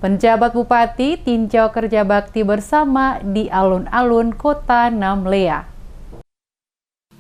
Penjabat Bupati tinjau kerja bakti bersama di alun-alun Kota Namlea.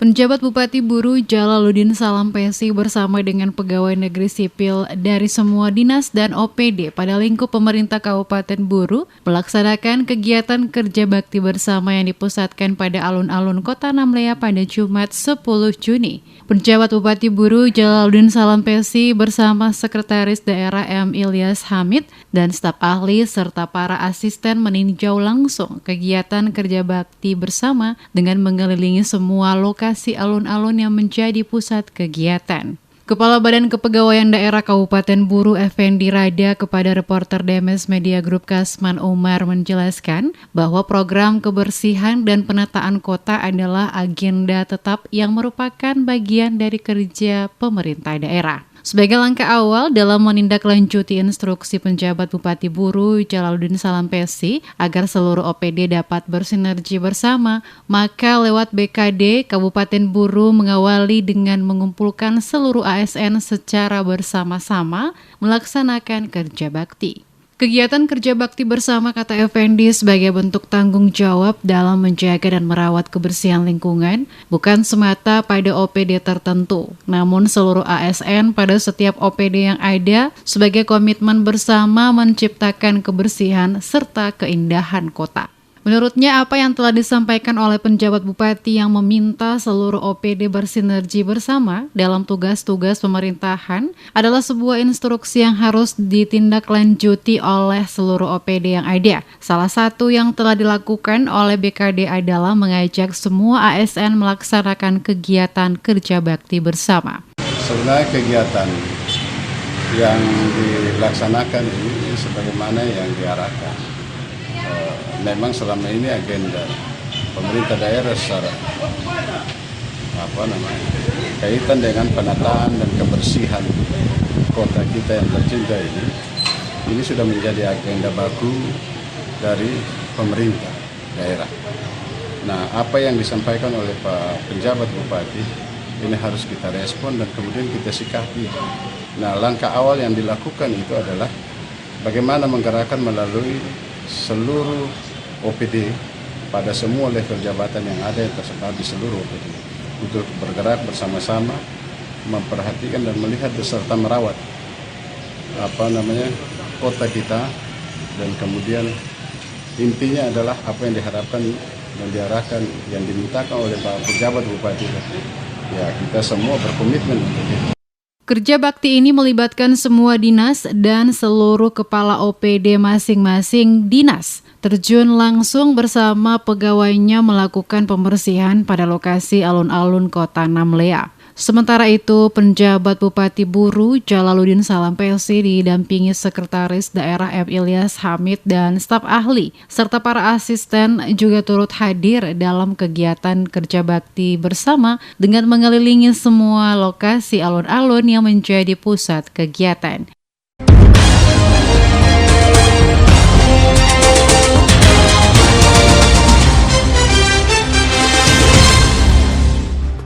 Penjabat Bupati Buru Jalaluddin Salampesi bersama dengan pegawai negeri sipil dari semua dinas dan OPD pada lingkup pemerintah Kabupaten Buru melaksanakan kegiatan kerja bakti bersama yang dipusatkan pada alun-alun Kota Namlea pada Jumat 10 Juni. Penjabat Bupati Buru Jalaluddin Salampesi bersama Sekretaris Daerah M. Ilyas Hamid dan staf ahli serta para asisten meninjau langsung kegiatan kerja bakti bersama dengan mengelilingi semua lokasi alun-alun yang menjadi pusat kegiatan. Kepala Badan Kepegawaian Daerah Kabupaten Buru Effendi Rada kepada reporter DMS Media Group Kasman Umar menjelaskan bahwa program kebersihan dan penataan kota adalah agenda tetap yang merupakan bagian dari kerja pemerintah daerah. Sebagai langkah awal dalam menindaklanjuti instruksi penjabat Bupati Buru Jalaluddin Salampesi agar seluruh OPD dapat bersinergi bersama, maka lewat BKD Kabupaten Buru mengawali dengan mengumpulkan seluruh ASN secara bersama-sama melaksanakan kerja bakti. Kegiatan kerja bakti bersama, kata Effendi, sebagai bentuk tanggung jawab dalam menjaga dan merawat kebersihan lingkungan, bukan semata pada OPD tertentu, namun seluruh ASN pada setiap OPD yang ada sebagai komitmen bersama menciptakan kebersihan serta keindahan kota. Menurutnya, apa yang telah disampaikan oleh penjabat bupati yang meminta seluruh OPD bersinergi bersama dalam tugas-tugas pemerintahan adalah sebuah instruksi yang harus ditindaklanjuti oleh seluruh OPD yang ada. Salah satu yang telah dilakukan oleh BKD adalah mengajak semua ASN melaksanakan kegiatan kerja bakti bersama. Sebenarnya kegiatan yang dilaksanakan ini sebagaimana yang diarahkan. Memang selama ini agenda pemerintah daerah secara kaitan dengan penataan dan kebersihan kota kita yang tercinta ini sudah menjadi agenda baku dari pemerintah daerah. Nah, apa yang disampaikan oleh Pak Penjabat Bupati ini harus kita respon dan kemudian kita sikapi. Nah, langkah awal yang dilakukan itu adalah bagaimana menggerakkan melalui seluruh OPD pada semua level jabatan yang ada yang tersebar di seluruh OPD untuk bergerak bersama-sama memperhatikan dan melihat beserta merawat kota kita, dan kemudian intinya adalah apa yang diharapkan dan diarahkan yang dimintakan oleh Pak Pejabat Bupati. Ya, kita semua berkomitmen untuk itu. Kerja bakti ini melibatkan semua dinas dan seluruh kepala OPD masing-masing dinas terjun langsung bersama pegawainya melakukan pembersihan pada lokasi alun-alun Kota Namlea. Sementara itu, penjabat Bupati Buru Jalaluddin Salampesi didampingi Sekretaris Daerah M. Ilyas Hamid dan staf ahli, serta para asisten juga turut hadir dalam kegiatan kerja bakti bersama dengan mengelilingi semua lokasi alun-alun yang menjadi pusat kegiatan.